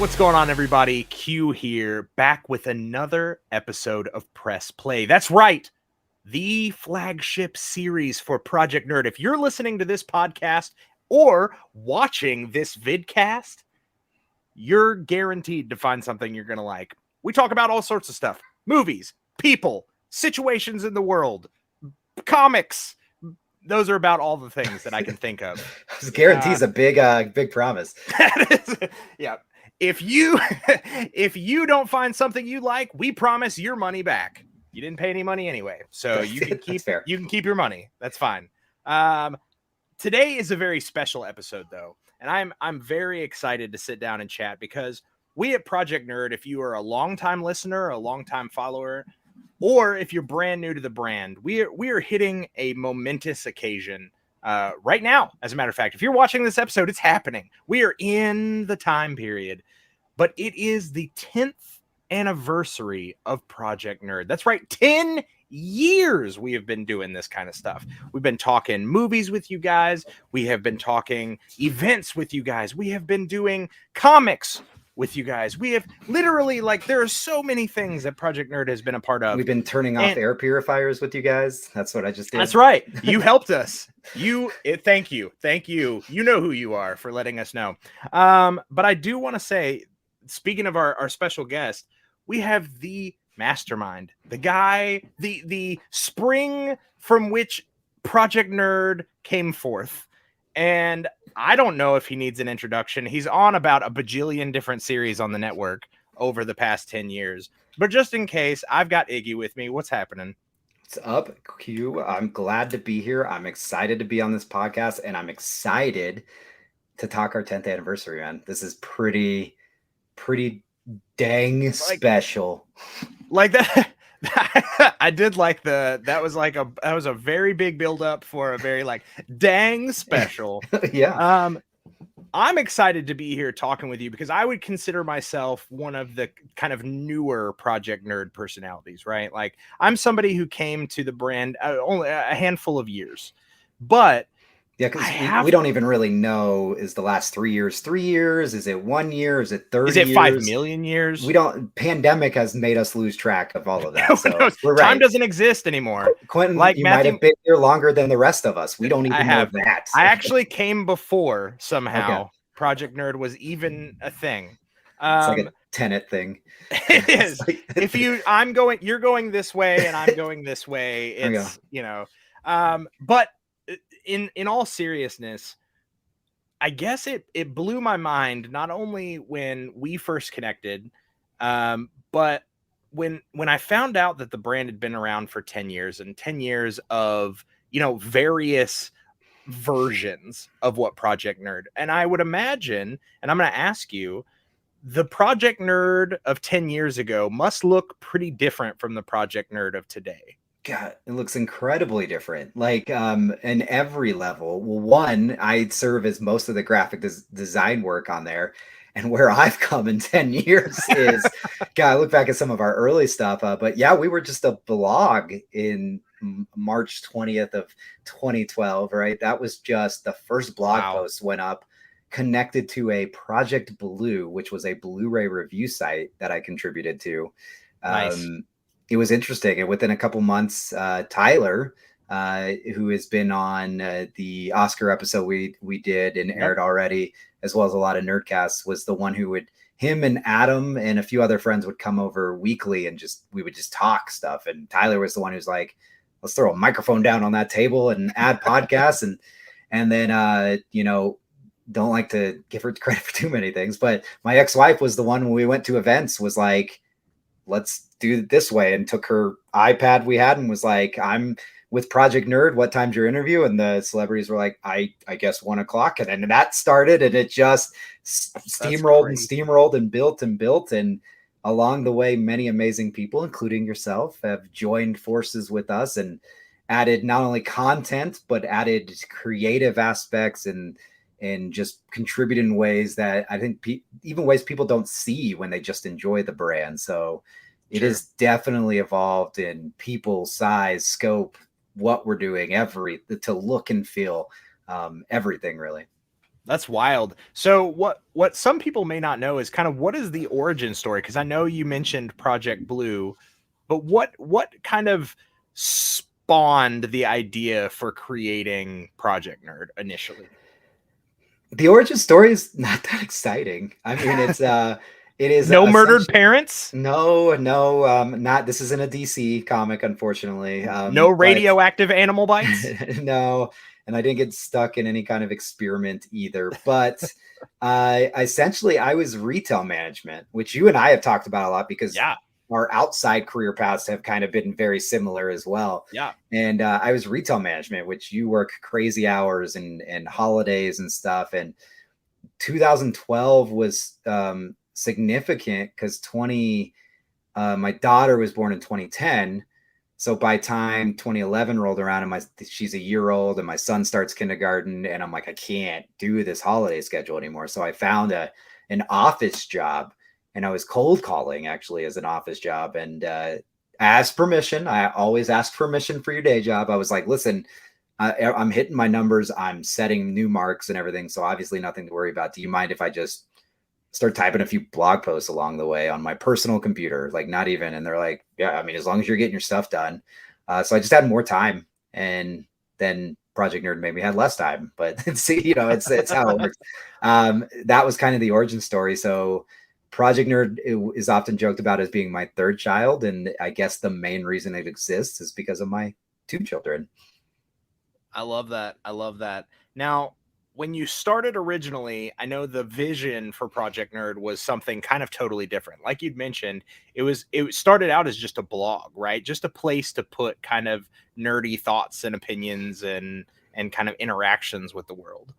What's going on, everybody? Q here, back with another episode of Press Play. That's right, the flagship series for Project Nerd. If you're listening to this podcast or watching this vidcast, you're guaranteed to find something you're going to like. We talk about all sorts of stuff: movies, people, situations in the world, comics. Those are about all the things that I can think of. This guarantees a big promise. Yeah. If you don't find something you like, we promise your money back. You didn't pay any money anyway, so you can keep your money. That's fine. Today is a very special episode, though, and I'm very excited to sit down and chat because we at Project Nerd, if you are a longtime listener, a longtime follower, or if you're brand new to the brand, we are hitting a momentous occasion right now. As a matter of fact, if you're watching this episode, it's happening. We are in the time period, but it is the 10th anniversary of Project Nerd. That's right, 10 years we have been doing this kind of stuff. We've been talking movies with you guys. We have been talking events with you guys. We have been doing comics with you guys. We have literally, there are so many things that Project Nerd has been a part of. We've been turning off air purifiers with you guys. That's what I just did. That's right. You helped us. Thank you. You know who you are for letting us know. But I do want to say, speaking of our special guest, we have the mastermind, the guy, the spring from which Project Nerd came forth. And I don't know if he needs an introduction. He's on about a bajillion different series on the network over the past 10 years. But just in case, I've got Iggy with me. What's happening? What's up, Q? I'm glad to be here. I'm excited to be on this podcast, and I'm excited to talk our 10th anniversary, man. This is pretty dang special. Like that. I did like that was a very big build up for a very dang special. Yeah. I'm excited to be here talking with you because I would consider myself one of the kind of newer Project Nerd personalities, right? Like, I'm somebody who came to the brand only a handful of years, but yeah, because we don't even really know, is the last 3 years 3 years? Is it 1 year? Is it 30 years? Is it 5 million years? Pandemic has made us lose track of all of that. So we're Time doesn't exist anymore. Quenton, you might have been here longer than the rest of us. We don't even know that. I actually came before somehow. Okay. Project Nerd was even a thing. It's like a Tenet thing. It is. You're going this way and I'm going this way. It's, but in all seriousness, I guess it blew my mind, not only when we first connected, but when I found out that the brand had been around for 10 years and 10 years of, various versions of what Project Nerd. And I would imagine, and I'm going to ask you, the Project Nerd of 10 years ago must look pretty different from the Project Nerd of today. God, it looks incredibly different. In every level. Well, one, I serve as most of the graphic design work on there. And where I've come in 10 years is, God, I look back at some of our early stuff. But yeah, we were just a blog in March 20th of 2012, right? That was just the first blog post went up, connected to a Project Blue, which was a Blu-ray review site that I contributed to. Nice. It was interesting. And within a couple months, Tyler, who has been on the Oscar episode we did and aired already, as well as a lot of Nerdcasts, was the one who him and Adam and a few other friends would come over weekly and we would just talk stuff. And Tyler was the one who's like, let's throw a microphone down on that table and add podcasts. And then, don't like to give her credit for too many things, but my ex-wife was the one when we went to events was like, let's do it this way, and took her iPad we had and was like, I'm with Project Nerd. What time's your interview? And the celebrities were like, I guess 1 o'clock. And then that started, and it just steamrolled and built. And along the way, many amazing people, including yourself, have joined forces with us and added not only content, but added creative aspects and just contribute in ways that I think even ways people don't see when they just enjoy the brand. So it has definitely evolved in people, size, scope, what we're doing, to look and feel, everything really. That's wild. So what some people may not know is kind of what is the origin story? Because I know you mentioned Project Blue, but what kind of spawned the idea for creating Project Nerd initially? The origin story is not that exciting. I mean, it is No murdered parents? No, not. This isn't a DC comic, unfortunately. No But radioactive animal bites? no, and I didn't get stuck in any kind of experiment either. But essentially, I was retail management, which you and I have talked about a lot because Yeah. our outside career paths have kind of been very similar as well. Yeah. And I was retail management, which you work crazy hours and holidays and stuff. And 2012 was significant because my daughter was born in 2010. So by time 2011 rolled around and she's a year old and my son starts kindergarten and I'm like, I can't do this holiday schedule anymore. So I found an office job and I was cold calling actually as an office job. And asked permission. I always ask permission for your day job. I was like, listen, I'm hitting my numbers. I'm setting new marks and everything. So obviously nothing to worry about. Do you mind if I just start typing a few blog posts along the way on my personal computer? Like not even. And they're like, yeah, I mean, as long as you're getting your stuff done. So I just had more time, and then Project Nerd maybe had less time, but see, it's how it works. That was kind of the origin story. So Project Nerd is often joked about as being my third child. And I guess the main reason it exists is because of my two children. I love that. I love that. Now, when you started originally, I know the vision for Project Nerd was something kind of totally different. Like you'd mentioned, it started out as just a blog, right? Just a place to put kind of nerdy thoughts and opinions and kind of interactions with the world.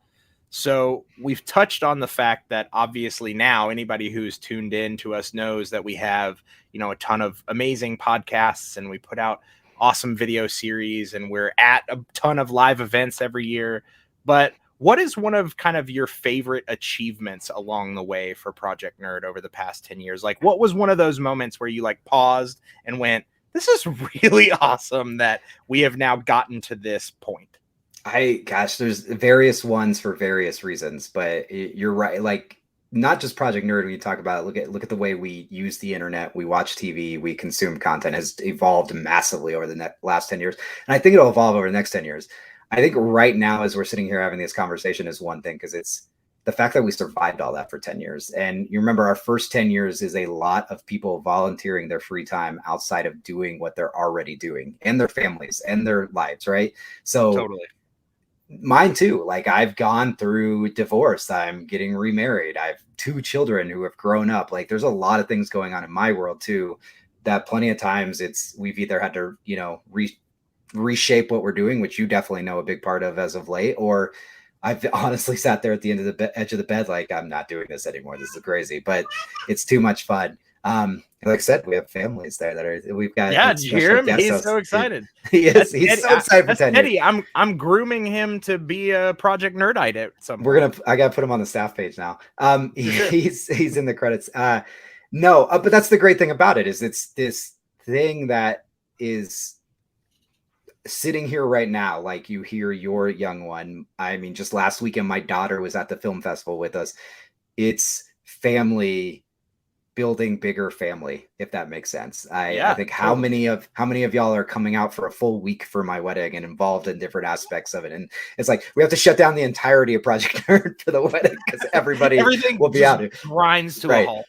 So we've touched on the fact that obviously now anybody who's tuned in to us knows that we have, a ton of amazing podcasts and we put out awesome video series and we're at a ton of live events every year. But what is one of kind of your favorite achievements along the way for Project Nerd over the past 10 years? Like what was one of those moments where you like paused and went, this is really awesome that we have now gotten to this point? There's various ones for various reasons, but you're right. Like not just Project Nerd. When you talk about it, look at the way we use the internet, we watch TV, we consume content has evolved massively over the last 10 years. And I think it'll evolve over the next 10 years. I think right now, as we're sitting here having this conversation is one thing, because it's the fact that we survived all that for 10 years. And you remember our first 10 years is a lot of people volunteering their free time outside of doing what they're already doing and their families and their lives. Right. So totally. Mine too. Like I've gone through divorce. I'm getting remarried. I have two children who have grown up. Like there's a lot of things going on in my world too, that plenty of times we've either had to, reshape what we're doing, which you definitely know a big part of as of late, or I've honestly sat there at the end of the edge of the bed. Like I'm not doing this anymore. This is crazy, but it's too much fun. Like I said, we have families there we've got. Yeah, did you hear him? He's so excited. He's so excited for 10 years. I'm grooming him to be a Project Nerdite at some point. I gotta put him on the staff page now. He's in the credits. No, but that's the great thing about it is it's this thing that is sitting here right now. Like you hear your young one. I mean, just last weekend, my daughter was at the film festival with us. It's family building bigger family, if that makes sense. I think how many of y'all are coming out for a full week for my wedding and involved in different aspects of it. And it's like we have to shut down the entirety of Project Nerd for the wedding because everything will be out. Grinds to a halt.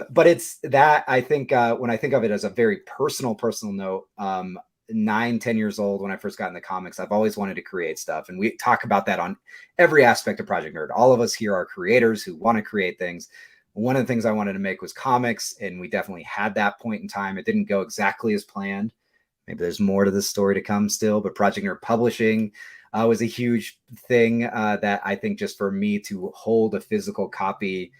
But it's that I think when I think of it as a very personal note, 9-10 years old when I first got in the comics, I've always wanted to create stuff, and we talk about that on every aspect of Project Nerd. All of us here are creators who want to create things. One of the things I wanted to make was comics, and we definitely had that point in time. It didn't go exactly as planned. Maybe there's more to this story to come still, but Project Nerd Publishing was a huge thing that I think just for me to hold a physical copy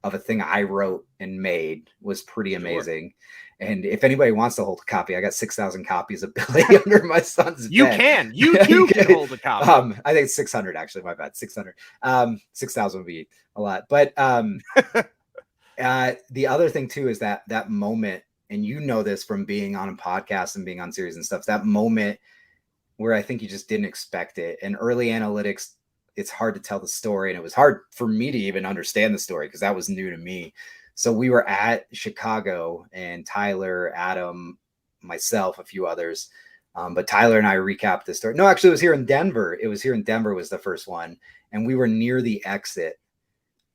of a thing I wrote and made was pretty amazing. Sure. And if anybody wants to hold a copy, I got 6,000 copies of Billy under my son's bed. You can hold a copy. I think it's 600 actually. My bad. 600. 6,000 would be a lot. But the other thing too is that moment, and you know this from being on a podcast and being on series and stuff, that moment where I think you just didn't expect it. And early analytics it's hard to tell the story. And it was hard for me to even understand the story because that was new to me. So we were at Chicago, and Tyler, Adam, myself, a few others. But Tyler and I recapped the story. No, actually, it was here in Denver. It was here in Denver was the first one. And we were near the exit.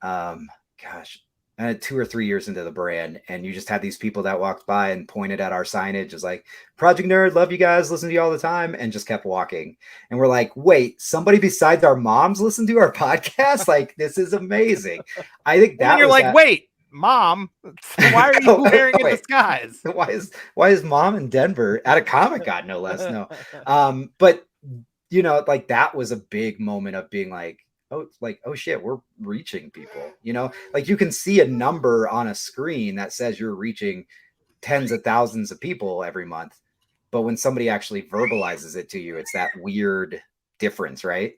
2 or 3 years into the brand, and you just had these people that walked by and pointed at our signage as like, Project Nerd, love you guys, listen to you all the time, and just kept walking. And we're like, wait, somebody besides our moms listen to our podcast? Like, this is amazing. I think that you're like, wait, Mom, why are you wearing in disguise? Why is Mom in Denver at a Comic-Con, no less? No. But you know, like that was a big moment of being like, oh shit, we're reaching people, you know, like you can see a number on a screen that says you're reaching tens of thousands of people every month. But when somebody actually verbalizes it to you, it's that weird difference, right?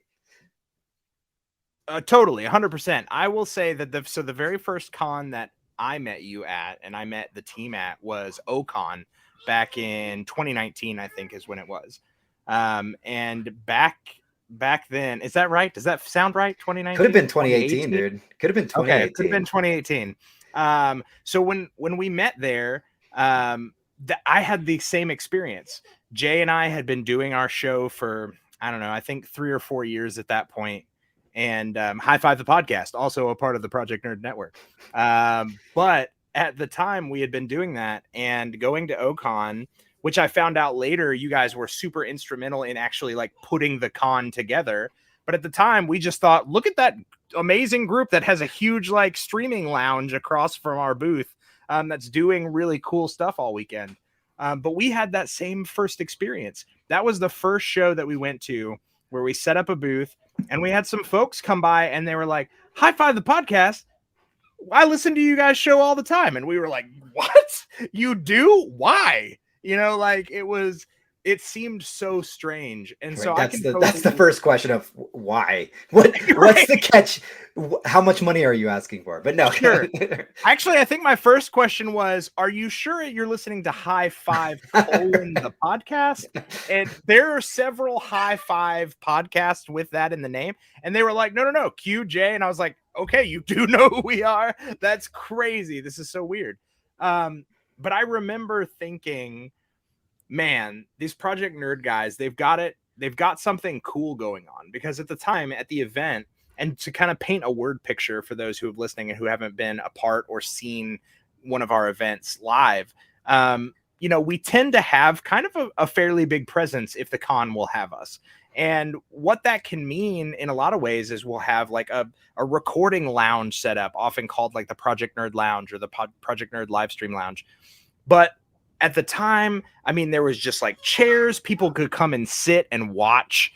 Totally, 100%. I will say that the very first con that I met you at, and I met the team at, was Ocon back in 2019, I think is when it was. And back then, is that right? Does that sound right? 2019 could have been 2018, dude. Could have been 2018. Okay, could have been 2018. So when we met there, I had the same experience. Jay and I had been doing our show for, I don't know, I think 3 or 4 years at that point. And High Five the Podcast, also a part of the Project Nerd Network. But at the time we had been doing that and going to Ocon, which I found out later, you guys were super instrumental in actually like putting the con together. But at the time we just thought, look at that amazing group that has a huge like streaming lounge across from our booth that's doing really cool stuff all weekend. But we had that same first experience. That was the first show that we went to where we set up a booth and we had some folks come by and they were like, High Five the Podcast. I listen to you guys show all the time. And we were like, what? You do? Why? You know, like it seemed so strange. And right, so that's the first question of why. What's the catch? How much money are you asking for? But no, sure. Actually, I think my first question was, are you sure you're listening to High Five the podcast? And there are several High Five podcasts with that in the name. And they were like, no, QJ. And I was like, okay, you do know who we are. That's crazy. This is so weird. But I remember thinking, man, these Project Nerd guys, they've got something cool going on, because at the time at the event, and to kind of paint a word picture for those who are listening and who haven't been a part or seen one of our events live, you know, we tend to have kind of a fairly big presence if the con will have us. And what that can mean in a lot of ways is we'll have like a recording lounge set up, often called like the Project Nerd Lounge or the Project Nerd Live Stream Lounge. But at the time, I mean, there was just like chairs. People could come and sit and watch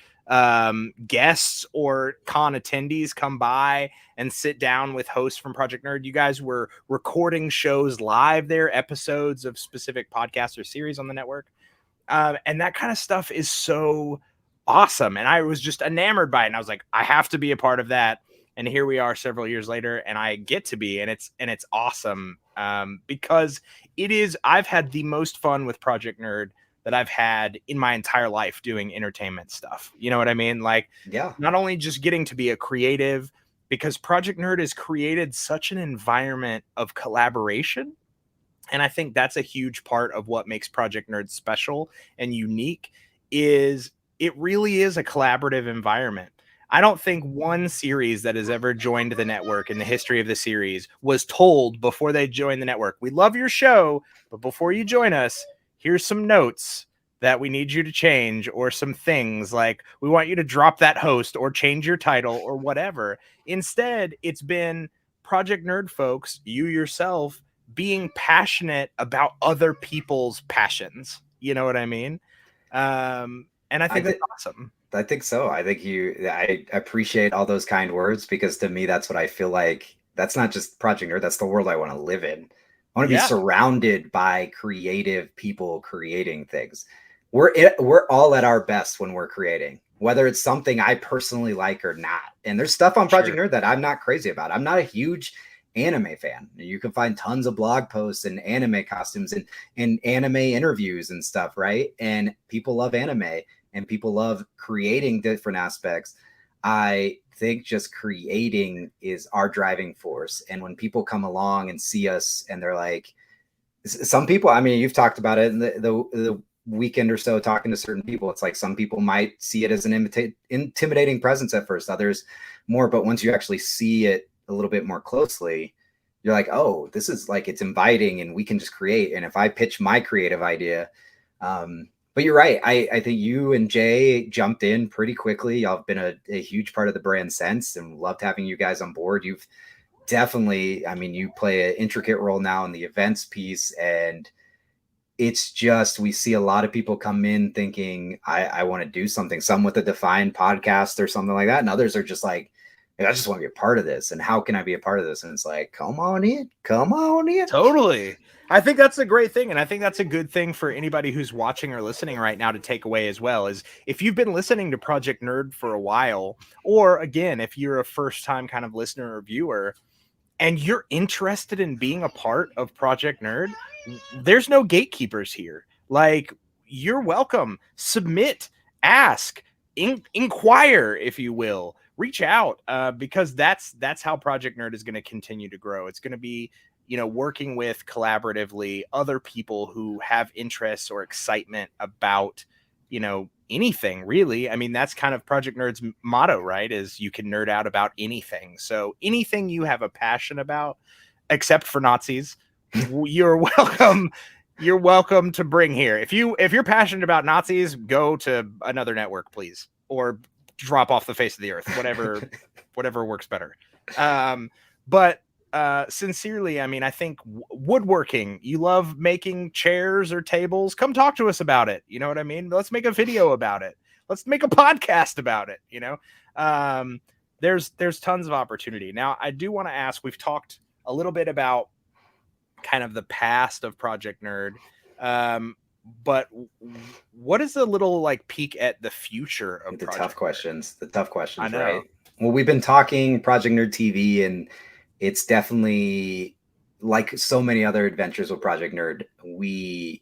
guests or con attendees come by and sit down with hosts from Project Nerd. You guys were recording shows live there, episodes of specific podcasts or series on the network. And that kind of stuff is so awesome. And I was just enamored by it. And I was like, I have to be a part of that. And here we are several years later, and I get to be, and it's awesome. Because I've had the most fun with Project Nerd that I've had in my entire life doing entertainment stuff. You know what I mean? Like, yeah, not only just getting to be a creative, because Project Nerd has created such an environment of collaboration. And I think that's a huge part of what makes Project Nerd special and unique, is it really is a collaborative environment. I don't think one series that has ever joined the network in the history of the series was told before they joined the network, we love your show, but before you join us, here's some notes that we need you to change, or some things like we want you to drop that host or change your title or whatever. Instead, it's been Project Nerd folks, you yourself, being passionate about other people's passions. You know what I mean? And I think that's awesome. I think so. I think I appreciate all those kind words, because to me, that's what I feel like. That's not just Project Nerd. That's the world I want to live in. I want to be surrounded by creative people creating things. We're all at our best when we're creating, whether it's something I personally like or not. And there's stuff on Project Nerd that I'm not crazy about. I'm not a huge anime fan. You can find tons of blog posts and anime costumes and anime interviews and stuff, right? And people love anime. And people love creating different aspects. I think just creating is our driving force. And when people come along and see us and they're like, some people, I mean, you've talked about it in the weekend or so talking to certain people. It's like some people might see it as an intimidating presence at first, others more. But once you actually see it a little bit more closely, you're like, oh, this is like, it's inviting and we can just create. And if I pitch my creative idea, but you're right. I think you and Jay jumped in pretty quickly. Y'all have been a huge part of the brand since, and loved having you guys on board. You've definitely, I mean, you play an intricate role now in the events piece, and it's just, we see a lot of people come in thinking, I want to do something, some with a defined podcast or something like that. And others are just like, I just want to be a part of this. And how can I be a part of this? And it's like, come on in. Totally. I think that's a great thing. And I think that's a good thing for anybody who's watching or listening right now to take away as well, is if you've been listening to Project Nerd for a while, or again, if you're a first time kind of listener or viewer and you're interested in being a part of Project Nerd, there's no gatekeepers here. Like, you're welcome. Submit, ask, inquire, if you will. Reach out, because that's how Project Nerd is going to continue to grow. It's going to be, working with collaboratively other people who have interests or excitement about, anything really. I mean, that's kind of Project Nerd's motto, right? Is you can nerd out about anything. So anything you have a passion about, except for Nazis, you're welcome. You're welcome to bring here. If you're passionate about Nazis, go to another network, please, or drop off the face of the earth, whatever works better. But sincerely, I mean, I think woodworking, you love making chairs or tables, come talk to us about it. You know what I mean? Let's make a video about it. Let's make a podcast about it. There's tons of opportunity. Now, I do want to ask, we've talked a little bit about kind of the past of Project Nerd. But what is a little like peek at the future of the Project tough questions? The tough questions, I know. right? Well, we've been talking Project Nerd TV, and it's definitely like so many other adventures with Project Nerd. We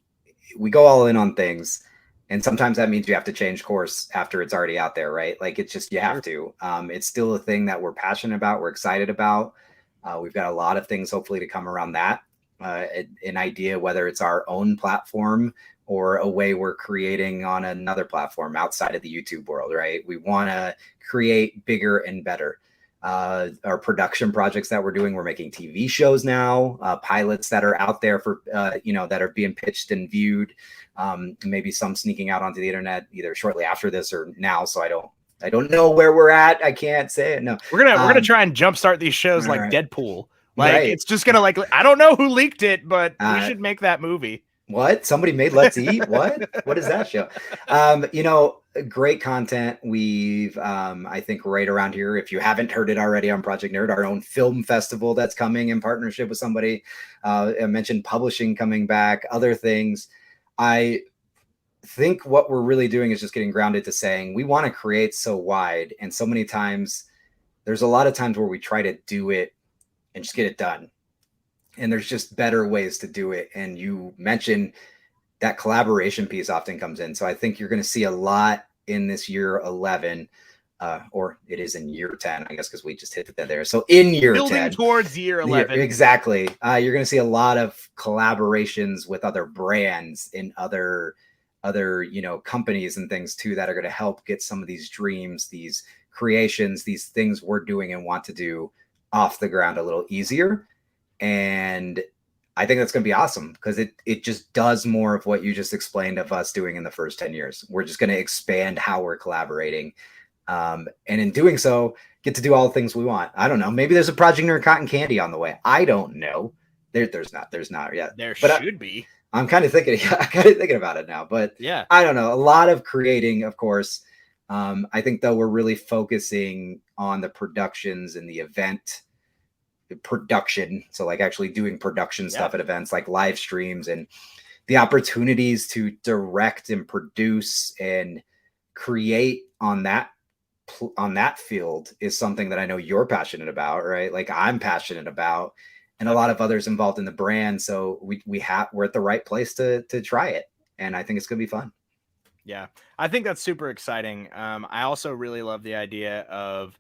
go all in on things, and sometimes that means you have to change course after it's already out there, right? Like, it's just, you have to. It's still a thing that we're passionate about, we're excited about. We've got a lot of things hopefully to come around that. An idea, whether it's our own platform or a way we're creating on another platform outside of the YouTube world, right? We want to create bigger and better. Our production projects that we're doing, we're making TV shows now, pilots that are out there for, that are being pitched and viewed, maybe some sneaking out onto the internet either shortly after this or now. So I don't know where we're at. I can't say it. No, we're gonna try and jumpstart these shows like right. Deadpool. Like, right. It's just gonna I don't know who leaked it, but we should make that movie. What? Somebody made Let's Eat? What is that show? Great content. We've, I think right around here, if you haven't heard it already on Project Nerd, our own film festival that's coming in partnership with somebody. I mentioned publishing coming back, other things. I think what we're really doing is just getting grounded to saying we want to create so wide. And so many times, there's a lot of times where we try to do it and just get it done. And there's just better ways to do it. And you mentioned that collaboration piece often comes in. So I think you're going to see a lot in this year 11, or it is in year 10, I guess, because we just hit it there. So in year building 10, towards year 11. Exactly. You're going to see a lot of collaborations with other brands and other companies and things too, that are going to help get some of these dreams, these creations, these things we're doing and want to do off the ground a little easier. And I think that's going to be awesome, because it just does more of what you just explained of us doing in the first 10 years. We're just going to expand how we're collaborating. And in doing so, get to do all the things we want. I don't know. Maybe there's a Project Nerd Cotton Candy on the way. I don't know. There's not yet. There should be. I'm kind of thinking about it now, but yeah, I don't know. A lot of creating, of course. I think though we're really focusing on the productions and the event production. So like actually doing production stuff at events, like live streams, and the opportunities to direct and produce and create on that field is something that I know you're passionate about, right? Like I'm passionate about, and a lot of others involved in the brand. So we're at the right place to try it. And I think it's going to be fun. Yeah, I think that's super exciting. I also really love the idea of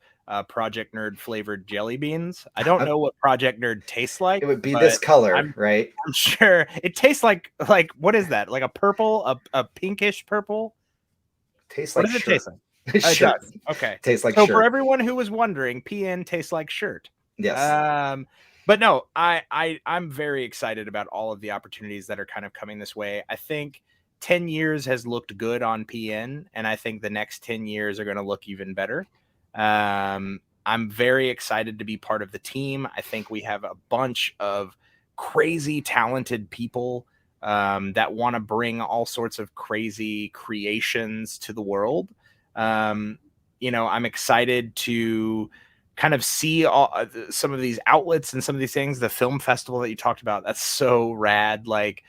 Project Nerd flavored jelly beans. I don't know what Project Nerd tastes like. It would be but this color, right? I'm sure it tastes like what is that? Like a purple, a pinkish purple? Tastes What like does it taste shirt. like? It Shirt. does. Okay. Tastes like So for shirt. everyone who was wondering, PN tastes like shirt. Yes. But no, I'm very excited about all of the opportunities that are kind of coming this way. I think 10 years has looked good on PN, and I think the next 10 years are going to look even better. I'm very excited to be part of the team. I think we have a bunch of crazy talented people that want to bring all sorts of crazy creations to the world. I'm excited to kind of see some of these outlets and some of these things. The film festival that you talked about, that's so rad. Like,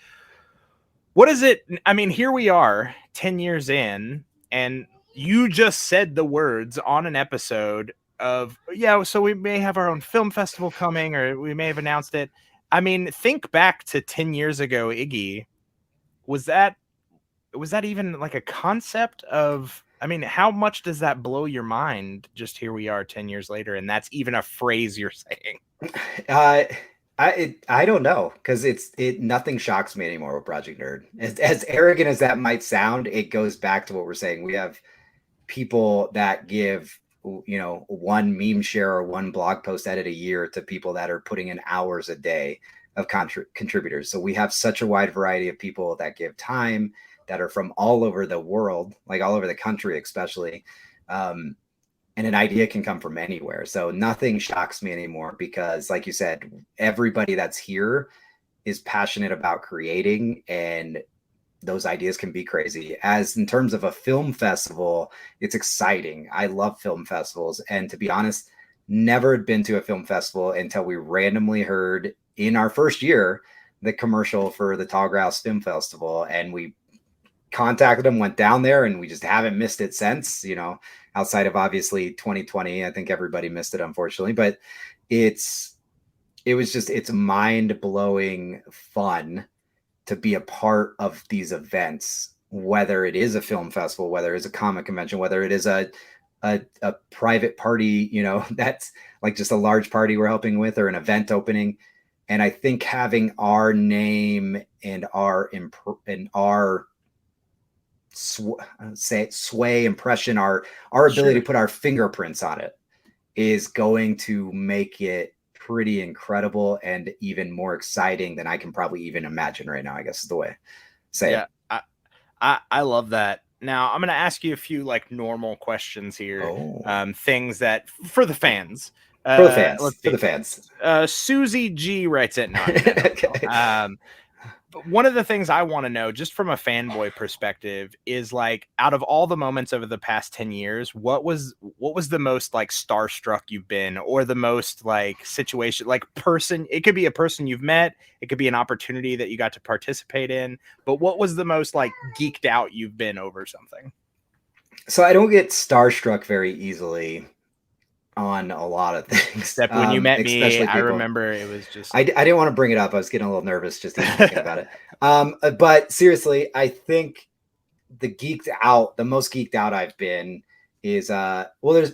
what is it? I mean, here we are 10 years in, and you just said the words on an episode of, yeah, so we may have our own film festival coming, or we may have announced it. I mean, think back to 10 years ago, Iggy. Was that even like a concept of, I mean, how much does that blow your mind? Just here we are 10 years later, and that's even a phrase you're saying. I don't know, because nothing shocks me anymore with Project Nerd. As arrogant as that might sound, it goes back to what we're saying. We have people that give one meme share or one blog post edit a year to people that are putting in hours a day of contributors. So we have such a wide variety of people that give time, that are from all over the world, like all over the country, especially. And an idea can come from anywhere. So nothing shocks me anymore, because like you said, everybody that's here is passionate about creating, and those ideas can be crazy. As in terms of a film festival, it's exciting. I love film festivals. And to be honest, never had been to a film festival until we randomly heard in our first year the commercial for the Tallgrass Film Festival. And we contacted them, went down there, and we just haven't missed it since, outside of obviously 2020. I think everybody missed it, unfortunately, but it's mind-blowing fun to be a part of these events, whether it is a film festival, whether it's a comic convention, whether it is a private party, that's like just a large party we're helping with, or an event opening. And I think having our name and our sway impression, our ability to put our fingerprints on it, is going to make it pretty incredible and even more exciting than I can probably even imagine right now, I guess is the way to say it. I love that. Now I'm going to ask you a few like normal questions here. Things that for the fans. For the fans. Susie G writes it. No, okay. But one of the things I want to know, just from a fanboy perspective, is like, out of all the moments over the past 10 years, what was the most like starstruck you've been, or the most like situation, like person? It could be a person you've met, it could be an opportunity that you got to participate in, but what was the most like geeked out you've been over something? So I don't get starstruck very easily on a lot of things. Except when you met me, I remember it was just... I didn't want to bring it up. I was getting a little nervous just even thinking about it. But seriously, I think the most geeked out I've been is, there's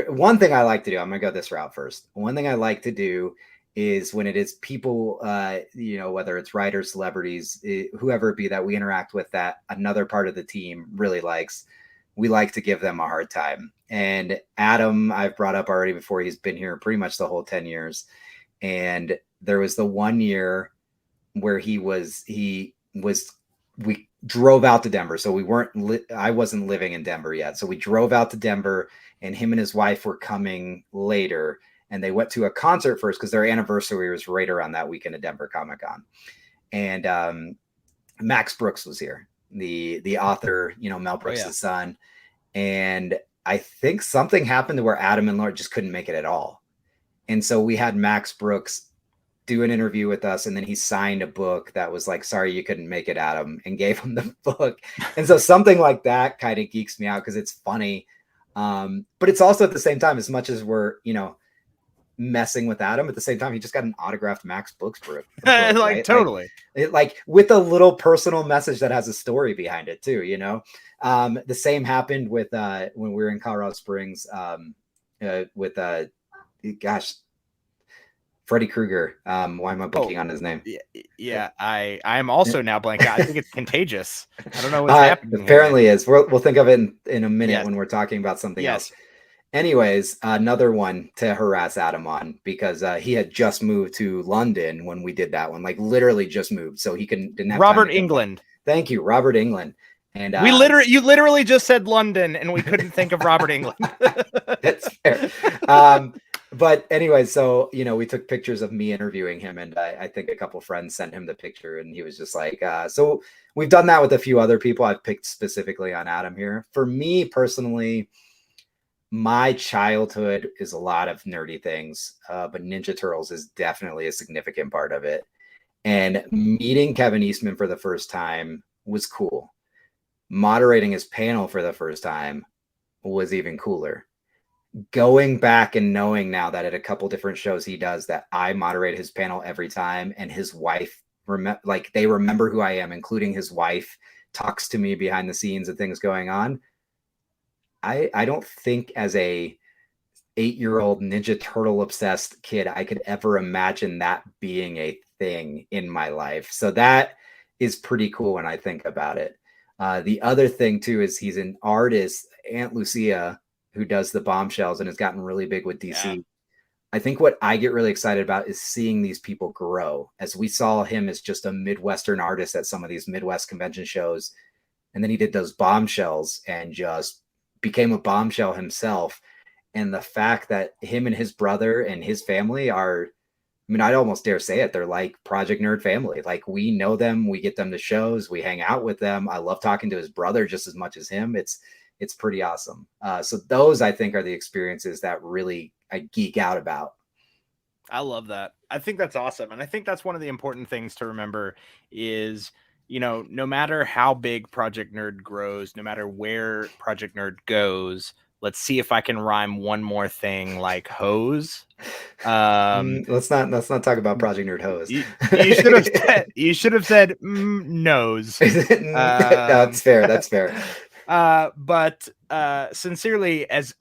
one thing I like to do. I'm going to go this route first. One thing I like to do is when it is people, whether it's writers, celebrities, whoever it be that we interact with that another part of the team really likes, we like to give them a hard time. And Adam, I've brought up already before. He's been here pretty much the whole 10 years. And there was the 1 year where we drove out to Denver. So I wasn't living in Denver yet. So we drove out to Denver, and him and his wife were coming later, and they went to a concert first because their anniversary was right around that weekend at Denver Comic-Con. And Max Brooks was here, the author, Mel Brooks' son. And I think something happened to where Adam and Laura just couldn't make it at all. And so we had Max Brooks do an interview with us, and then he signed a book that was like, sorry, you couldn't make it, Adam, and gave him the book. And so something like that kind of geeks me out because it's funny. But it's also at the same time, as much as we're, messing with Adam. At the same time, he just got an autographed Max Books book, Like right? totally. Like with a little personal message that has a story behind it too, you know. The same happened with when we were in Colorado Springs with gosh, Freddy Krueger. Why am I blanking on his name? Yeah, I'm also now blank. I think it's Contagious. I don't know what's happening. Apparently is. We'll think of it in a minute when we're talking about something else. Anyways, another one to harass Adam on, because he had just moved to London when we did that one, like literally just moved, so he didn't have Robert time to England. Thank you, Robert England. And you literally just said London, and we couldn't think of Robert England. That's fair. But anyway, so we took pictures of me interviewing him, and I think a couple friends sent him the picture, and he was just like, so we've done that with a few other people. I've picked specifically on Adam here. For me personally, my childhood is a lot of nerdy things, but Ninja Turtles is definitely a significant part of it. And meeting Kevin Eastman for the first time was cool. Moderating his panel for the first time was even cooler. Going back and knowing now that at a couple different shows he does that I moderate his panel every time, and his wife they remember who I am, including his wife talks to me behind the scenes and things going on. I don't think as a 8-year-old Ninja Turtle obsessed kid I could ever imagine that being a thing in my life. So that is pretty cool when I think about it. The other thing too is he's an artist, Aunt Lucia, who does the Bombshells and has gotten really big with DC. Yeah. I think what I get really excited about is seeing these people grow, as we saw him as just a Midwestern artist at some of these Midwest convention shows. And then he did those Bombshells and just became a bombshell himself. And the fact that him and his brother and his family are, I mean, I'd almost dare say it, they're like Project Nerd family. Like, we know them, we get them to shows, we hang out with them. I love talking to his brother just as much as him. It's pretty awesome. So those, I think, are the experiences that really I geek out about. I love that. I think that's awesome. And I think that's one of the important things to remember is, no matter how big Project Nerd grows, no matter where Project Nerd goes, let's see if I can rhyme one more thing like hose. Let's not talk about Project Nerd hose. You should have said nose. That's fair. That's fair. But sincerely, as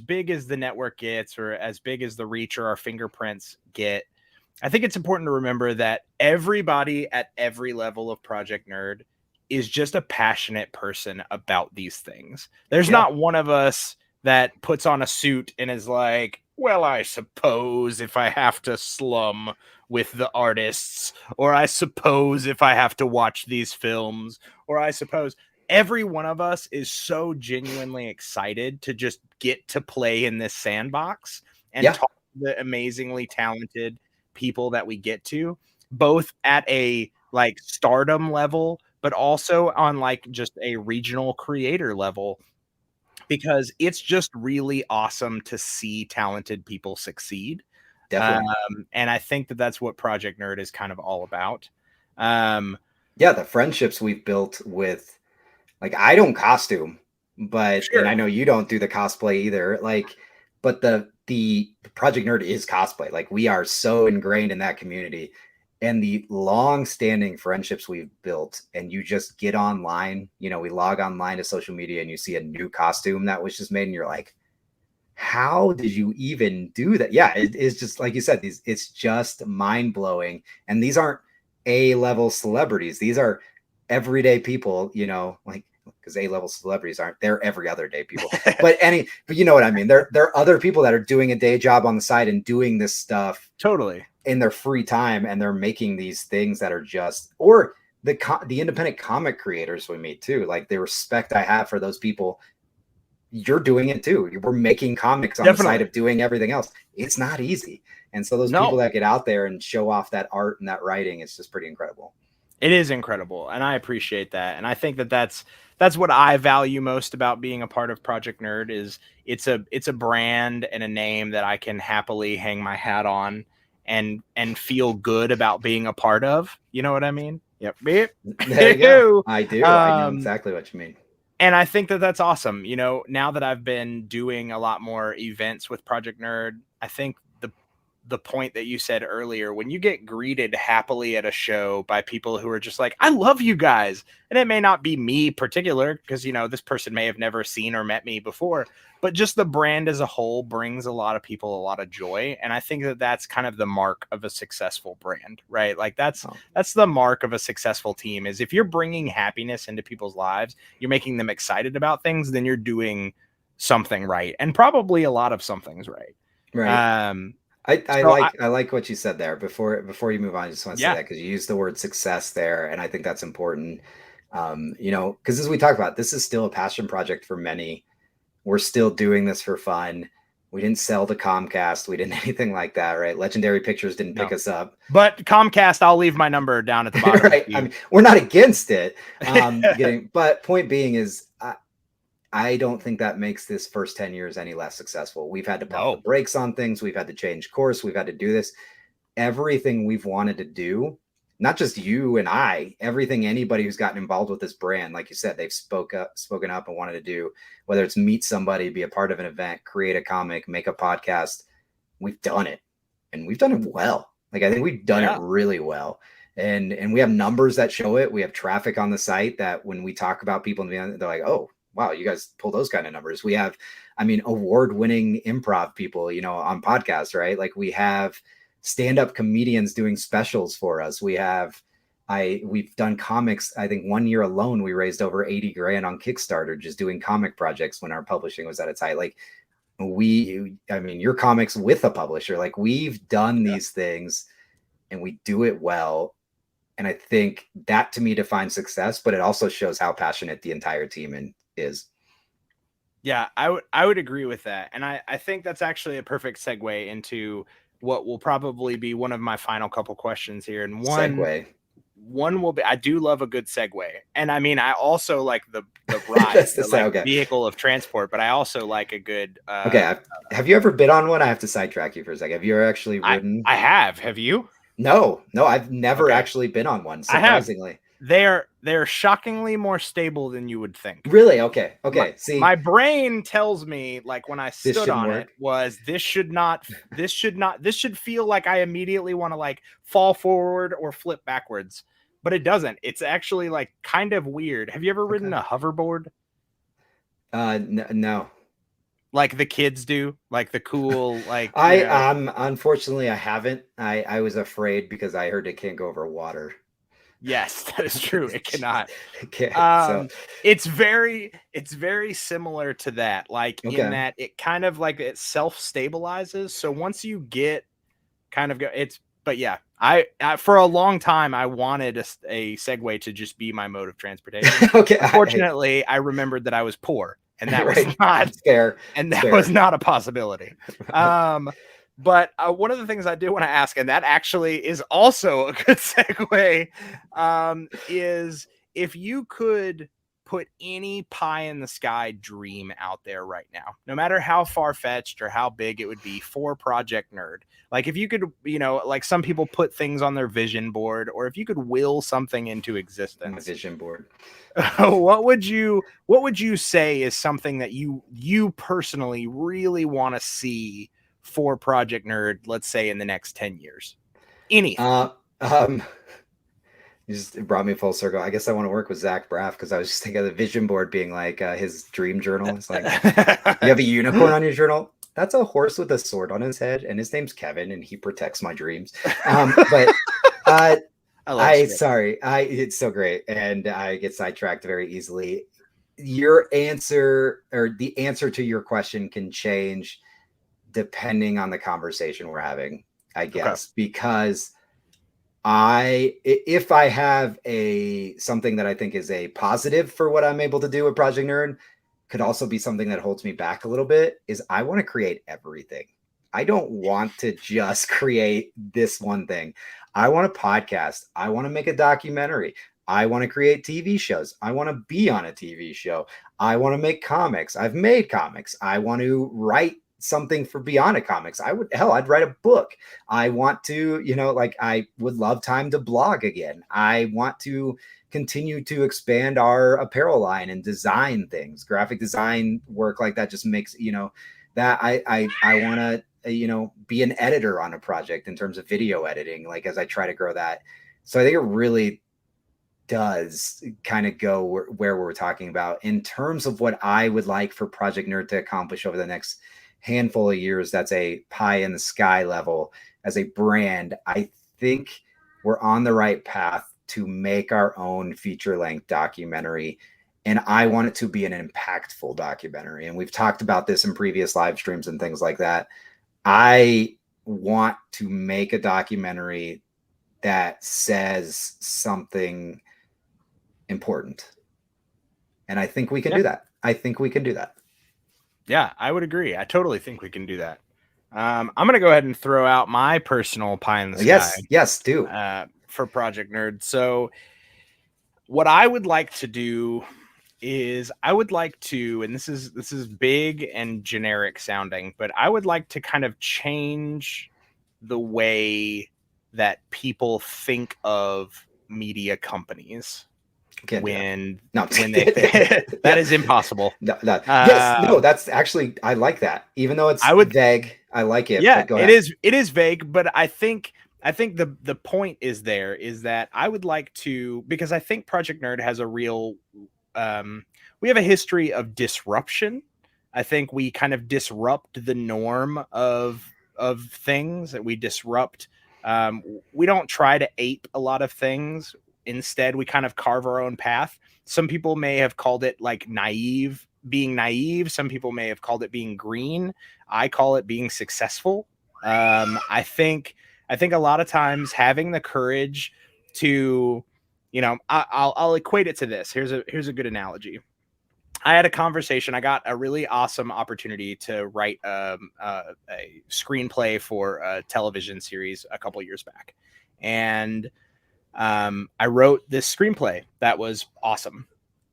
big as the network gets, or as big as the reach or our fingerprints get, I think it's important to remember that everybody at every level of Project Nerd is just a passionate person about these things. There's not one of us that puts on a suit and is like, well, I suppose if I have to slum with the artists, or I suppose if I have to watch these films, or I suppose. Every one of us is so genuinely excited to just get to play in this sandbox and talk to the amazingly talented people that we get to, both at a like stardom level, but also on like just a regional creator level, because it's just really awesome to see talented people succeed. Definitely. And I think that that's what Project Nerd is kind of all about. The friendships we've built with, like, I don't costume, but and I know you don't do the cosplay either. Like, but the Project Nerd is cosplay. Like, we are so ingrained in that community, and the long-standing friendships we've built. And you just get online, we log online to social media, and you see a new costume that was just made, and you're like, how did you even do that? Yeah, it's just like you said. It's just mind-blowing, and these aren't A-level celebrities. These are everyday people, like, because A-level celebrities they're every other day people, but you know what I mean? There are other people that are doing a day job on the side and doing this stuff totally in their free time, and they're making these things that are just, or the independent comic creators we meet too. Like, the respect I have for those people. You're doing it too. We're making comics on the side of doing everything else. It's not easy. And so those people that get out there and show off that art and that writing, it's just pretty incredible. It is incredible, and I appreciate that. And I think that that's what I value most about being a part of Project Nerd. Is it's a brand and a name that I can happily hang my hat on and feel good about being a part of. You know what I mean? Yep. There you go. I do. I know exactly what you mean. And I think that that's awesome. Now that I've been doing a lot more events with Project Nerd, I think the point that you said earlier, when you get greeted happily at a show by people who are just like, I love you guys. And it may not be me particular, because, you know, this person may have never seen or met me before, but just the brand as a whole brings a lot of people a lot of joy. And I think that that's kind of the mark of a successful brand, right? Like that's the mark of a successful team, is if you're bringing happiness into people's lives, you're making them excited about things, then you're doing something right. And probably a lot of something's right. Right. I like what you said there. Before you move on, I just want to say that because you used the word success there, and I think that's important. You know, because as we talked about, this is still a passion project for many. We're still doing this for fun. We didn't sell to Comcast. We didn't anything like that, right? Legendary Pictures didn't pick us up. But Comcast, I'll leave my number down at the bottom. Right. I mean, we're not against it. But point being is, I don't think that makes this first 10 years any less successful. We've had to pump the brakes on things. We've had to change course. We've had to do this. Everything we've wanted to do, not just you and I, everything anybody who's gotten involved with this brand, like you said, they've spoken up and wanted to do, whether it's meet somebody, be a part of an event, create a comic, make a podcast. We've done it, and we've done it well. Like, I think we've done it really well. And we have numbers that show it. We have traffic on the site that when we talk about people, they're like, oh, wow, you guys pull those kind of numbers. We have, I mean, award-winning improv people, you know, on podcasts, right? Like, we have stand-up comedians doing specials for us. We've done comics. I think 1 year alone, we raised over 80 grand on Kickstarter, just doing comic projects when our publishing was at its height. Like, your comics with a publisher, like, we've done these things and we do it well. And I think that to me defines success, but it also shows how passionate the entire team is. Yeah, I would agree with that. And I think that's actually a perfect segue into what will probably be one of my final couple questions here. And one will be, I do love a good segue. And I mean, I also like the ride, the vehicle of transport, but I also like a good. Have you ever been on one? I have to sidetrack you for a second. Have you ever actually ridden? I have. Have you? No, I've never actually been on one. Surprisingly. They're shockingly more stable than you would think. Really? Okay. See, my brain tells me, like, when I stood on it, was this should feel like I immediately want to like fall forward or flip backwards, but it doesn't. It's actually like kind of weird. Have you ever ridden a hoverboard? No. Like the kids do, like the cool, like unfortunately I haven't. I was afraid because I heard it can't go over water. Yes, that is true. It cannot. So it's very similar to that, like in that it kind of like it self-stabilizes. So once you get but yeah, I for a long time I wanted a Segway to just be my mode of transportation. Unfortunately, I remembered that I was poor, and that was not fair, and that was not a possibility. But one of the things I do want to ask, and that actually is also a good segue, is if you could put any pie in the sky dream out there right now, no matter how far-fetched or how big it would be for Project Nerd. Like if you could, you know, like some people put things on their vision board, or if you could will something into existence. My vision board. What would you say is something that you personally really want to see for Project Nerd, let's say in the next 10 years? Anything. It brought me full circle. I guess I want to work with Zach Braff because I was just thinking of the vision board being like his dream journal. It's like, you have a unicorn on your journal? That's a horse with a sword on his head, and his name's Kevin, and he protects my dreams. It's so great, and I get sidetracked very easily. Your answer, or the answer to your question, can change depending on the conversation we're having, I guess, because if I have something that I think is a positive for what I'm able to do with Project Nerd, could also be something that holds me back a little bit, is I want to create everything. I don't want to just create this one thing. I want a podcast. I want to make a documentary. I want to create TV shows. I want to be on a TV show. I want to make comics. I've made comics. I want to write something for beyond a comics. I'd write a book. I want to, I would love time to blog again. I want to continue to expand our apparel line and design things, graphic design work like that. Just makes, that I want to be an editor on a project in terms of video editing, like as I try to grow that. So I think it really does kind of go where we're talking about in terms of what I would like for Project Nerd to accomplish over the next handful of years. That's a pie in the sky level as a brand. I think we're on the right path to make our own feature-length documentary. And I want it to be an impactful documentary. And we've talked about this in previous live streams and things like that. I want to make a documentary that says something important. And I think we can do that. I think we can do that. Yeah, I would agree. I totally think we can do that. I'm going to go ahead and throw out my personal pie in the sky. Yes, do. For Project Nerd. So what I would like to do is I would like to, and this is big and generic sounding, but I would like to kind of change the way that people think of media companies. When they that is impossible. That's actually, I like that. Even though it's vague, I like it. Yeah, it is vague, but I think the point is that I would like to, because I think Project Nerd has a real we have a history of disruption. I think we kind of disrupt the norm of things, that we disrupt. We don't try to ape a lot of things. Instead, we kind of carve our own path. Some people may have called it like being naive. Some people may have called it being green. I call it being successful. I think a lot of times having the courage to, I'll equate it to this. Here's a good analogy. I had a conversation. I got a really awesome opportunity to write a screenplay for a television series a couple years back. And I wrote this screenplay that was awesome.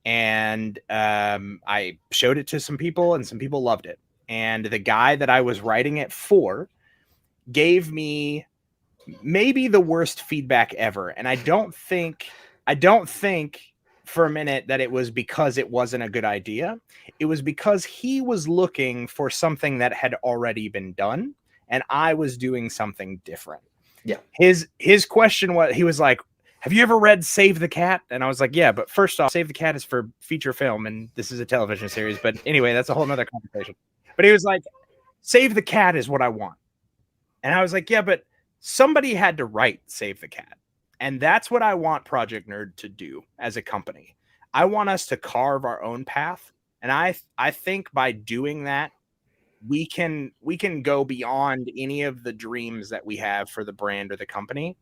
And I showed it to some people, and some people loved it. And the guy that I was writing it for gave me maybe the worst feedback ever. And I don't think for a minute that it was because it wasn't a good idea. It was because he was looking for something that had already been done, and I was doing something different. Yeah. His question was, he was like, have you ever read Save the Cat? And I was like, yeah, but first off, Save the Cat is for feature film, and this is a television series. But anyway, that's a whole nother conversation. But he was like, Save the Cat is what I want. And I was like, yeah, but somebody had to write Save the Cat. And that's what I want Project Nerd to do as a company. I want us to carve our own path. And I think by doing that, we can go beyond any of the dreams that we have for the brand or the company.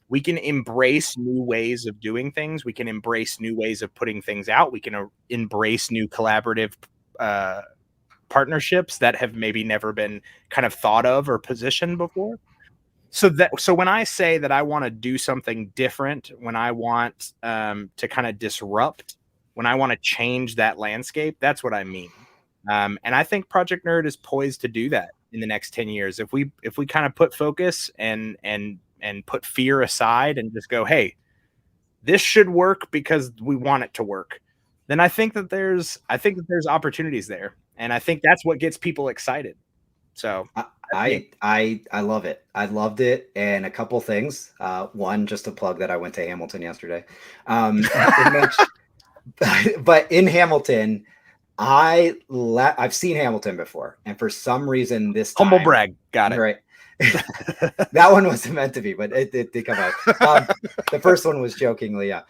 We can embrace new ways of doing things. We can embrace new ways of putting things out. We can embrace new collaborative partnerships that have maybe never been kind of thought of or positioned before. So when I say that I want to do something different, when I want to kind of disrupt, when I want to change that landscape, that's what I mean. And I think Project Nerd is poised to do that in the next 10 years. If we kind of put focus and put fear aside and just go, hey, this should work because we want it to work, then I think that there's opportunities there. And I think that's what gets people excited. So I love it. I loved it. And a couple things. One, just to plug that I went to Hamilton yesterday. But in Hamilton, I've seen Hamilton before. And for some reason this time, humble brag. Got it. Right. That one wasn't meant to be, but it did come out. The first one was jokingly, yeah.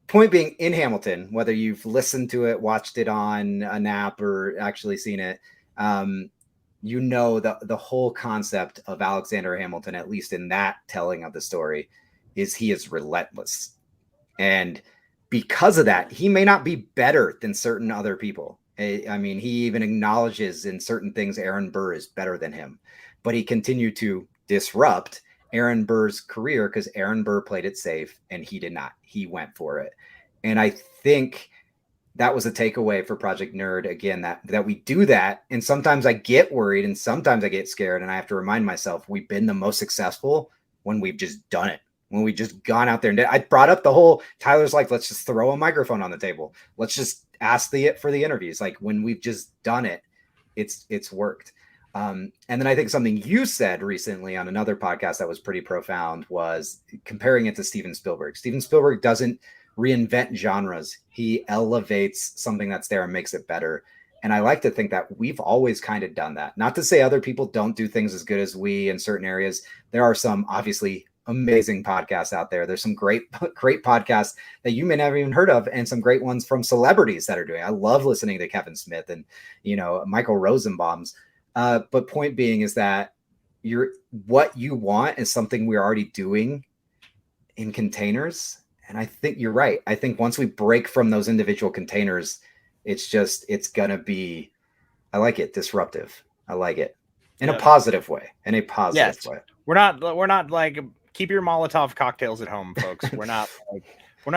Point being, in Hamilton, whether you've listened to it, watched it on an app, or actually seen it, the whole concept of Alexander Hamilton, at least in that telling of the story, is he is relentless. And because of that, he may not be better than certain other people. I mean, he even acknowledges in certain things Aaron Burr is better than him, but he continued to disrupt Aaron Burr's career because Aaron Burr played it safe and he did not. He went for it. And I think that was a takeaway for Project Nerd, again, that we do that. And sometimes I get worried and sometimes I get scared, and I have to remind myself we've been the most successful when we've just done it, when we've just gone out there and did. I brought up the whole, Tyler's like, let's just throw a microphone on the table. Let's just ask for the interviews. Like, when we've just done it, it's worked. And then I think something you said recently on another podcast that was pretty profound was comparing it to Steven Spielberg. Steven Spielberg doesn't reinvent genres. He elevates something that's there and makes it better. And I like to think that we've always kind of done that. Not to say other people don't do things as good as we in certain areas. There are some obviously amazing podcasts out there. There's some great podcasts that you may never even heard of, and some great ones from celebrities that are doing. I love listening to Kevin Smith and, Michael Rosenbaum's. But point being is that what you want is something we're already doing in containers. And I think you're right. I think once we break from those individual containers, it's going to be, I like it, disruptive. I like it in a positive way, way. We're not like, keep your Molotov cocktails at home, folks. We're not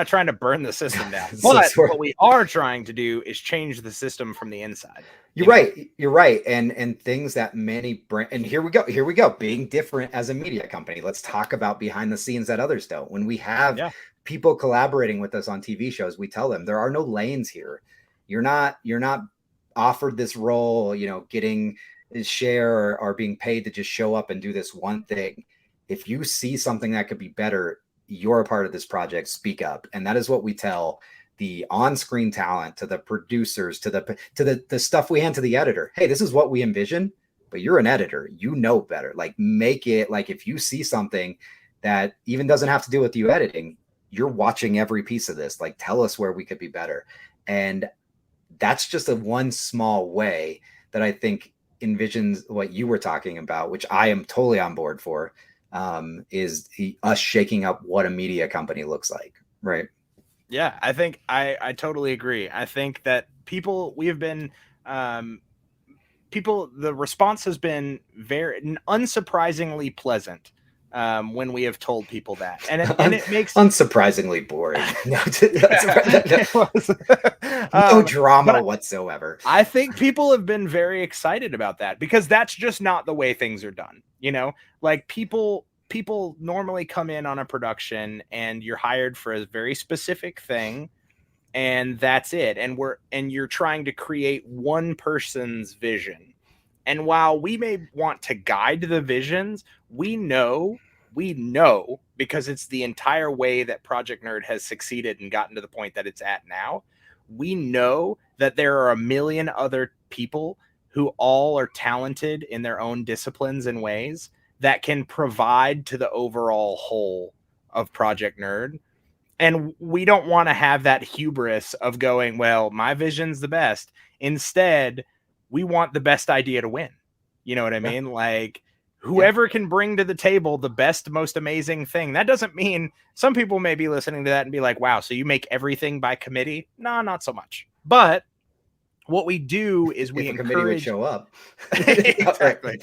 trying to burn the system down. But what we are trying to do is change the system from the inside. You're right. And things that many and here we go, being different as a media company. Let's talk about behind the scenes that others don't. When we have people collaborating with us on TV shows, we tell them there are no lanes here. You're not offered this role, getting a share or being paid to just show up and do this one thing. If you see something that could be better, you're a part of this project, speak up. And that is what we tell the on-screen talent, to the producers, to the stuff we hand to the editor. Hey, this is what we envision, but you're an editor, better. Like, make it like, if you see something that even doesn't have to do with you editing, you're watching every piece of this. Like, tell us where we could be better. And that's just one small way that I think envisions what you were talking about, which I am totally on board for, is us shaking up what a media company looks like. Right. Yeah, I think I totally agree. I think that the response has been very unsurprisingly pleasant when we have told people that, and it makes unsurprisingly boring. No drama whatsoever. I think people have been very excited about that, because that's just not the way things are done. Like, people normally come in on a production and you're hired for a very specific thing, and that's it. And you're trying to create one person's vision. And while we may want to guide the visions, we know, because it's the entire way that Project Nerd has succeeded and gotten to the point that it's at now. We know that there are a million other people who all are talented in their own disciplines and ways that can provide to the overall whole of Project Nerd. And we don't want to have that hubris of going, well, my vision's the best. Instead, we want the best idea to win. You know what I mean? Like, whoever can bring to the table the best, most amazing thing. That doesn't mean, some people may be listening to that and be like, wow, so you make everything by committee? No, not so much. But what we do is we encourage, committee would show up. Exactly.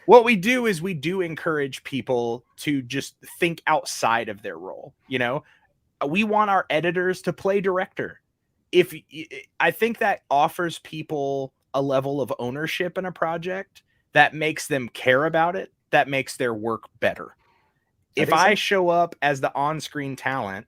What we do is we do encourage people to just think outside of their role. We want our editors to play director. I think that offers people a level of ownership in a project that makes them care about it, that makes their work better. If I show up as the on-screen talent,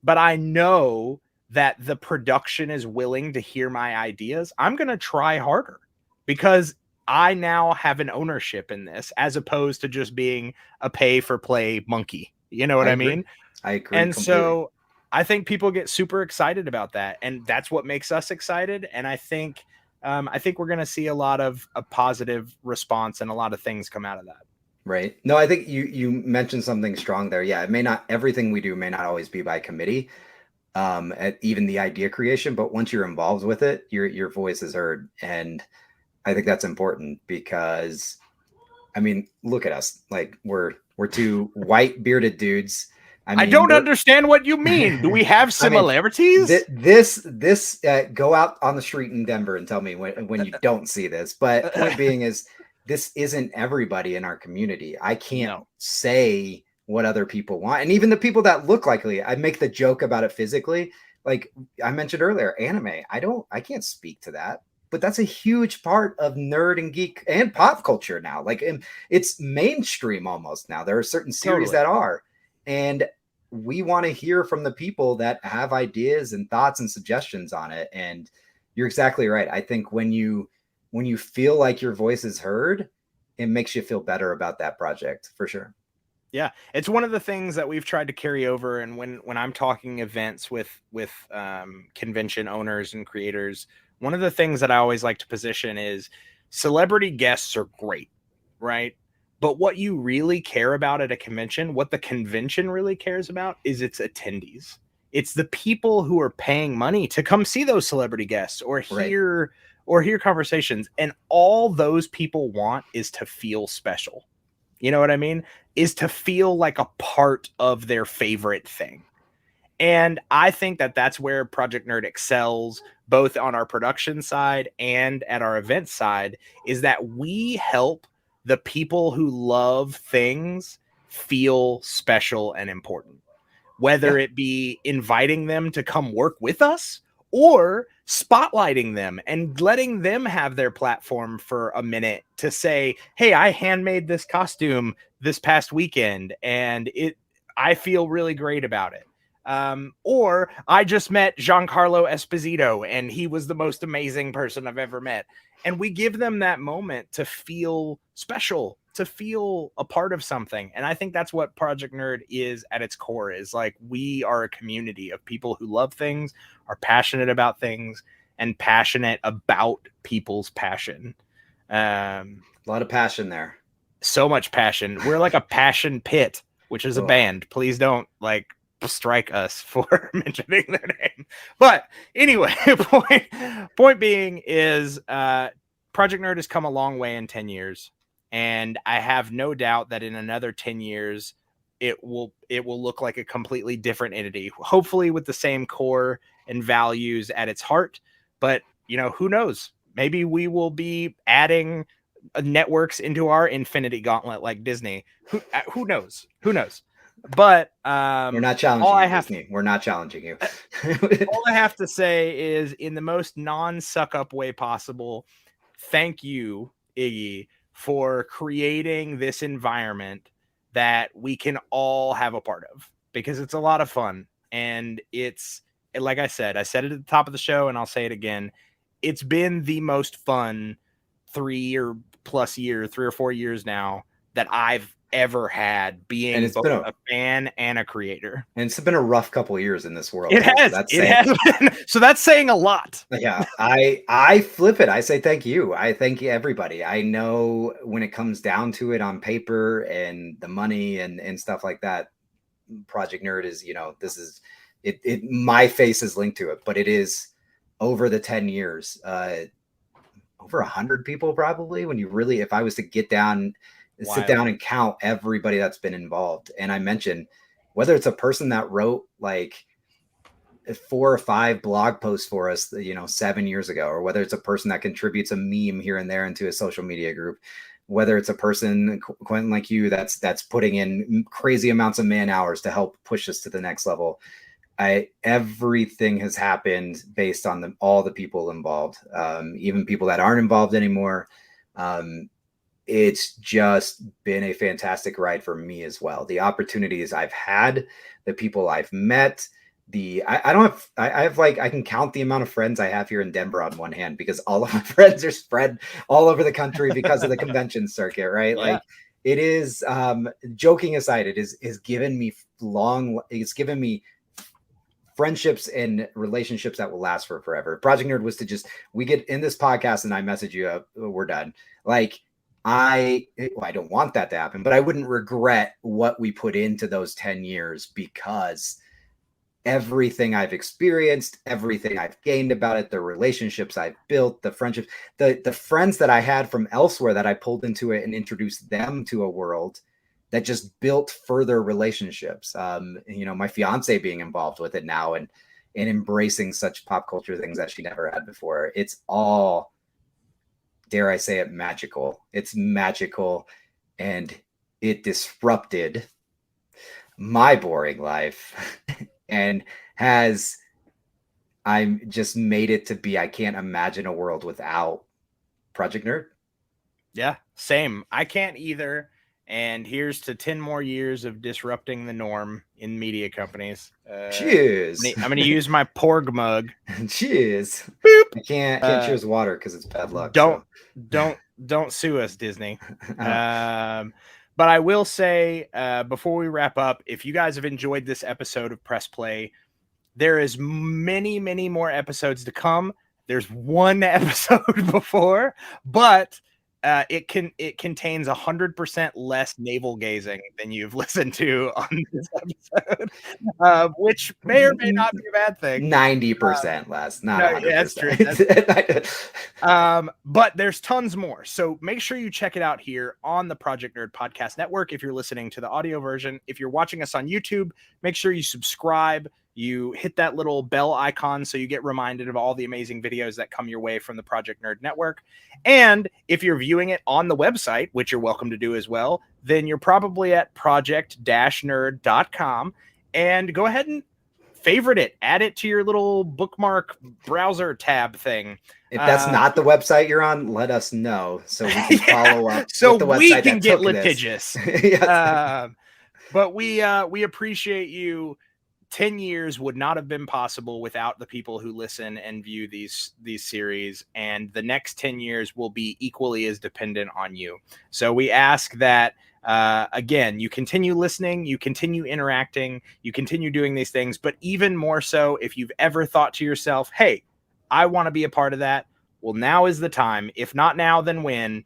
but I know that the production is willing to hear my ideas, I'm going to try harder, because I now have an ownership in this, as opposed to just being a pay for play monkey. You know what I mean? I agree. And completely. So I think people get super excited about that, and that's what makes us excited. And I think we're going to see a lot of a positive response and a lot of things come out of that. Right. No, I think you mentioned something strong there. Yeah, everything we do may not always be by committee, at even the idea creation, but once you're involved with it, your voice is heard. And I think that's important, because, I mean, look at us. Like, we're two white bearded dudes. I don't understand what you mean. Do we have similarities? This go out on the street in Denver and tell me when you don't see this. But point being is, this isn't everybody in our community. I can't say what other people want. And even the people that look like me, I make the joke about it physically. Like I mentioned earlier, anime. I can't speak to that. But that's a huge part of nerd and geek and pop culture now. Like, it's mainstream almost now. There are certain series that are. And we want to hear from the people that have ideas and thoughts and suggestions on it. And you're exactly right. I think when you when you feel like your voice is heard, it makes you feel better about that project for sure. Yeah, it's one of the things that we've tried to carry over. And when I'm talking events with convention owners and creators, one of the things that I always like to position is celebrity guests are great, right? But what you really care about at a convention, what the convention really cares about, is its attendees. It's the people who are paying money to come see those celebrity guests or hear conversations, and all those people want is to feel special. You know what I mean? Is to feel like a part of their favorite thing. And I think that that's where Project Nerd excels, both on our production side and at our event side, is that we help the people who love things feel special and important, whether it be inviting them to come work with us or spotlighting them and letting them have their platform for a minute to say, hey, I handmade this costume this past weekend and I feel really great about it. Or I just met Giancarlo Esposito and he was the most amazing person I've ever met. And we give them that moment to feel special, to feel a part of something. And I think that's what Project Nerd is at its core, is like, we are a community of people who love things, are passionate about things, and passionate about people's passion. A lot of passion there. So much passion. We're like a passion pit, which is a band. Please don't strike us for mentioning their name. But anyway, point being is Project Nerd has come a long way in 10 years. And I have no doubt that in another 10 years, it will look like a completely different entity, hopefully with the same core and values at its heart. But, who knows? Maybe we will be adding networks into our Infinity Gauntlet like Disney. Who knows? Who knows? But we're not challenging you, Disney. We're not challenging you. All I have to say is, in the most non-suck-up way possible, thank you, Iggy, for creating this environment that we can all have a part of, because it's a lot of fun. And it's, like I said it at the top of the show, and I'll say it again, it's been the most fun 3 or 4 years now that I've ever had, being both a fan and a creator. And it's been a rough couple of years in this world. It has. It has been. So that's saying a lot. Yeah, I flip it. I say thank you. I thank everybody. I know when it comes down to it on paper and the money and stuff like that, Project Nerd is, this is it. My face is linked to it, but it is over the 10 years, over 100 people probably. When you really, if I was to sit down and count everybody that's been involved. And I mentioned, whether it's a person that wrote like 4 or 5 blog posts for us, 7 years ago, or whether it's a person that contributes a meme here and there into a social media group, whether it's a person, Quenton, like you, that's putting in crazy amounts of man hours to help push us to the next level. Everything has happened based on all the people involved, even people that aren't involved anymore. It's just been a fantastic ride for me as well. The opportunities I've had, the people I've met, I can count the amount of friends I have here in Denver on one hand, because all of my friends are spread all over the country because of the convention circuit, right? Yeah. Like, it is, joking aside, it's given me friendships and relationships that will last for forever. Project Nerd was to we get in this podcast and I message you, we're done. Like, I don't want that to happen, but I wouldn't regret what we put into those 10 years, because everything I've experienced, everything I've gained about it, the relationships I've built, the friendships, the friends that I had from elsewhere that I pulled into it and introduced them to a world that just built further relationships. My fiance being involved with it now and embracing such pop culture things that she never had before. It's all, dare I say it, magical. It's magical, and it my boring life and I'm just made it to be, I can't imagine a world without Project Nerd. Yeah, same. I can't either. And here's to 10 more years of disrupting the norm in media companies. Cheers. I'm going to use my Porg mug. Cheers. Boop. I can't cheers water because it's bad luck. Don't sue us, Disney. But I will say, before we wrap up, if you guys have enjoyed this episode of Press Play, there is many, many more episodes to come. There's one episode before, but it contains 100% less navel gazing than you've listened to on this episode, which may or may not be a bad thing. 90% less, not 100%. Yeah, that's true. But there's tons more. So make sure you check it out here on the Project Nerd Podcast Network. If you're listening to the audio version, if you're watching us on YouTube, make sure you subscribe. You hit that little bell icon so you get reminded of all the amazing videos that come your way from the Project Nerd Network. And if you're viewing it on the website, which you're welcome to do as well, then you're probably at project-nerd.com, and go ahead and favorite it, add it to your little bookmark browser tab thing. If that's not the website you're on, let us know so we can follow up. So with the we website can get litigious. Yes. But we appreciate you. 10 years would not have been possible without the people who listen and view these series, and the next 10 years will be equally as dependent on you. So we ask that, again, you continue listening, you continue interacting, you continue doing these things, but even more so, if you've ever thought to yourself, hey, I want to be a part of that, well, now is the time. If not now, then when?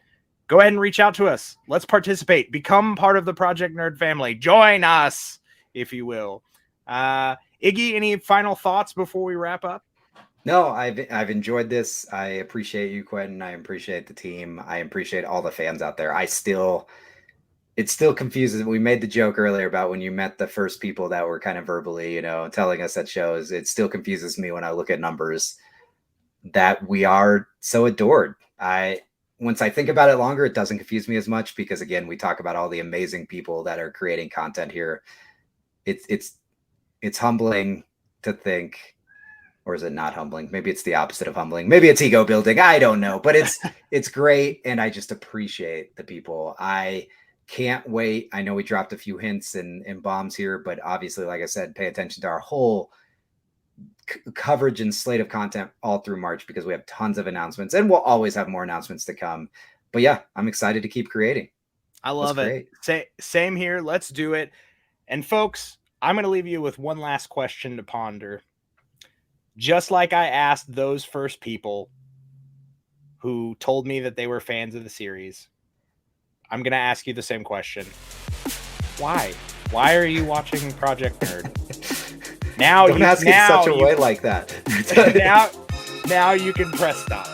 Go ahead and reach out to us. Let's participate. Become part of the Project Nerd family. Join us, if you will. Iggy, any final thoughts before we wrap up? No, I've enjoyed this. I appreciate you, Quenton. I appreciate the team. I appreciate all the fans out there. It still confuses. We made the joke earlier about when you met the first people that were kind of verbally, telling us at shows. It still confuses me when I look at numbers that we are so adored. Once I think about it longer, it doesn't confuse me as much because, again, we talk about all the amazing people that are creating content here. It's humbling to think, or is it not humbling? Maybe it's the opposite of humbling. Maybe it's ego building. I don't know, but it's great. And I just appreciate the people. I can't wait. I know we dropped a few hints and bombs here, but obviously, like I said, pay attention to our whole coverage and slate of content all through March, because we have tons of announcements and we'll always have more announcements to come. But yeah, I'm excited to keep creating. I love it. Same here. Let's do it. And folks, I'm going to leave you with one last question to ponder. Just like I asked those first people who told me that they were fans of the series, I'm going to ask you the same question. Why? Why are you watching Project Nerd? Now Don't ask it such a way like that. now you can press stop.